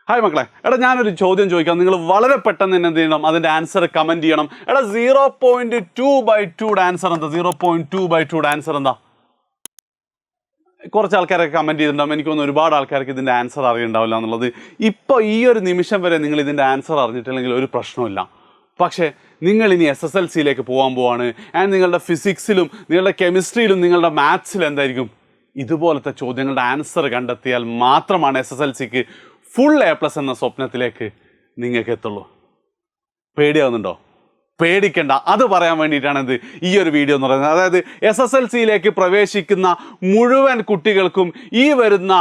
Hi മക്കളെ, എടാ ഞാനൊരു ചോദ്യം ചോദിക്കാം. നിങ്ങൾ വളരെ പെട്ടെന്ന് തന്നെ എന്ത് ചെയ്യണം, അതിൻ്റെ ആൻസർ കമൻറ്റ് ചെയ്യണം. എടാ 0.2/2 ആൻസർ എന്താ? 0.2/2 ആൻസർ എന്താ? കുറച്ച് ആൾക്കാരൊക്കെ കമൻറ്റ് ചെയ്തിട്ടുണ്ടാകും. എനിക്ക് തോന്നുന്നു ഒരുപാട് ആൾക്കാർക്ക് ഇതിൻ്റെ ആൻസർ അറിയുണ്ടാവില്ല എന്നുള്ളത്. ഇപ്പോൾ ഈ ഒരു നിമിഷം വരെ നിങ്ങൾ ഇതിൻ്റെ ആൻസർ അറിഞ്ഞിട്ടില്ലെങ്കിൽ ഒരു പ്രശ്നമില്ല. പക്ഷേ നിങ്ങൾ ഇനി SSLCയിലേക്ക് പോകാൻ പോവാണ്. ആൻഡ് നിങ്ങളുടെ ഫിസിക്സിലും നിങ്ങളുടെ കെമിസ്ട്രിയിലും നിങ്ങളുടെ മാത്സിലും എന്തായിരിക്കും ഇതുപോലത്തെ ചോദ്യങ്ങളുടെ ആൻസർ കണ്ടെത്തിയാൽ മാത്രമാണ് SSLCക്ക് ഫുൾ A+ എന്ന സ്വപ്നത്തിലേക്ക് നിങ്ങൾക്ക് എത്തുള്ളൂ. പേടിയാവുന്നുണ്ടോ? പേടിക്കണ്ട. അത് പറയാൻ വേണ്ടിയിട്ടാണ് ഇത് ഈ ഒരു വീഡിയോ എന്ന് പറയുന്നത്. അതായത് SSLCയിലേക്ക് പ്രവേശിക്കുന്ന മുഴുവൻ കുട്ടികൾക്കും ഈ വരുന്ന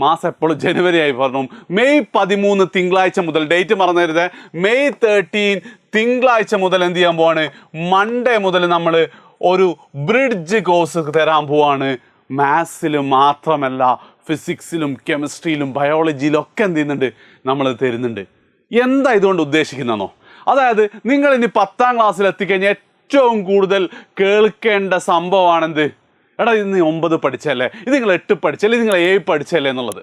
മാസം എപ്പോഴും ജനുവരി ആയി പറഞ്ഞു, മെയ് 13 തിങ്കളാഴ്ച മുതൽ, ഡേറ്റ് മറന്നരുത്, മെയ് 13 തിങ്കളാഴ്ച മുതൽ എന്ത് ചെയ്യാൻ പോവാണ്, മൺഡേ മുതൽ നമ്മൾ ഒരു ബ്രിഡ്ജ് കോഴ്സ് തരാൻ പോവാണ്. മാത്സിലും മാത്രമല്ല, ഫിസിക്സിലും കെമിസ്ട്രിയിലും ബയോളജിയിലും ഒക്കെ എന്ത് ചെയ്യുന്നുണ്ട്, നമ്മൾ തരുന്നുണ്ട്. എന്താ ഇതുകൊണ്ട് ഉദ്ദേശിക്കുന്നതെന്നോ? അതായത് നിങ്ങൾ ഇനി 10ാം ക്ലാസ്സിൽ എത്തിക്കഴിഞ്ഞാൽ ഏറ്റവും കൂടുതൽ കേൾക്കേണ്ട സംഭവമാണെന്ത്, എടാ ഇത് നീ 9 പഠിച്ചല്ലേ, ഇത് നിങ്ങൾ 8 പഠിച്ചല്ലേ, ഇത് നിങ്ങൾ 7 പഠിച്ചല്ലേ എന്നുള്ളത്.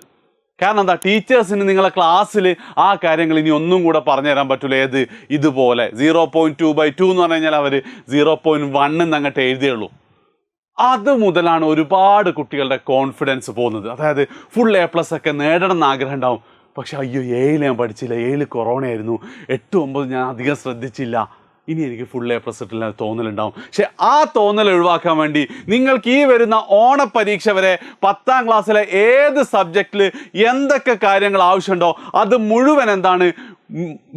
കാരണം എന്താ, ടീച്ചേഴ്സിന് നിങ്ങളെ ക്ലാസ്സിൽ ആ കാര്യങ്ങൾ ഇനി ഒന്നും കൂടെ പറഞ്ഞു തരാൻ പറ്റില്ല. ഏത് ഇതുപോലെ 0.2/2 എന്ന് പറഞ്ഞു കഴിഞ്ഞാൽ അവർ 0.1 എന്ന് അങ്ങോട്ട് എഴുതിയുള്ളൂ. അത് മുതലാണ് ഒരുപാട് കുട്ടികളുടെ കോൺഫിഡൻസ് പോകുന്നത്. അതായത് ഫുൾ A+ ഒക്കെ നേടണം എന്ന് ആഗ്രഹം ഉണ്ടാവും. പക്ഷെ അയ്യോ 7 ഞാൻ പഠിച്ചില്ല, 7 കൊറോണ ആയിരുന്നു, 8, 9 ഞാൻ അധികം ശ്രദ്ധിച്ചില്ല, ഇനി എനിക്ക് ഫുൾ A+ ഇട്ടില്ല തോന്നലുണ്ടാവും. പക്ഷെ ആ തോന്നൽ ഒഴിവാക്കാൻ വേണ്ടി നിങ്ങൾക്ക് ഈ വരുന്ന ഓണപ്പരീക്ഷ വരെ 10ാം ക്ലാസ്സിലെ ഏത് സബ്ജക്റ്റിൽ എന്തൊക്കെ കാര്യങ്ങൾ ആവശ്യമുണ്ടോ അത് മുഴുവൻ എന്താണ്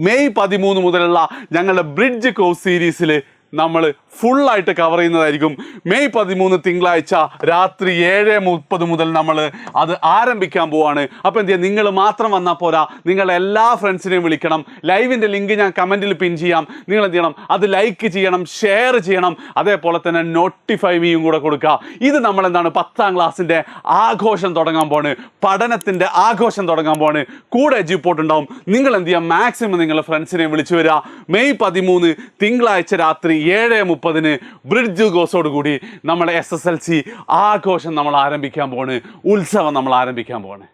മെയ് 13 മുതലുള്ള ഞങ്ങളുടെ ബ്രിഡ്ജ് കോഴ്സ് സീരീസിൽ നമ്മൾ ഫുള്ളായിട്ട് കവർ ചെയ്യുന്നതായിരിക്കും. മെയ് 13 തിങ്കളാഴ്ച രാത്രി 7:30 മുതൽ നമ്മൾ അത് ആരംഭിക്കാൻ പോവാണ്. അപ്പോൾ എന്ത് ചെയ്യുക, നിങ്ങൾ മാത്രം വന്നാൽ പോരാ, നിങ്ങളുടെ എല്ലാ ഫ്രണ്ട്സിനെയും വിളിക്കണം. ലൈവിൻ്റെ ലിങ്ക് ഞാൻ കമൻറ്റിൽ പിൻ ചെയ്യാം. നിങ്ങൾ എന്ത് ചെയ്യണം, അത് ലൈക്ക് ചെയ്യണം, ഷെയർ ചെയ്യണം, അതേപോലെ തന്നെ നോട്ടിഫൈ മീയും കൂടെ കൊടുക്കുക. ഇത് നമ്മളെന്താണ് 10ാം ക്ലാസ്സിൻ്റെ ആഘോഷം തുടങ്ങാൻ പോണ്, പഠനത്തിൻ്റെ ആഘോഷം തുടങ്ങാൻ പോണ്. കൂടെ എജ്യൂപോർട്ട് ഉണ്ടാവും. നിങ്ങൾ എന്ത് ചെയ്യുക, മാക്സിമം നിങ്ങളുടെ ഫ്രണ്ട്സിനെ വിളിച്ചു വരിക. മെയ് 13 തിങ്കളാഴ്ച രാത്രി 7:30 ബ്രിഡ്ജ് കോഴ്സോട് കൂടി നമ്മുടെ SSLC ആഘോഷം നമ്മൾ ആരംഭിക്കാൻ പോവാണ്, ഉത്സവം നമ്മൾ ആരംഭിക്കാൻ പോവാണ്.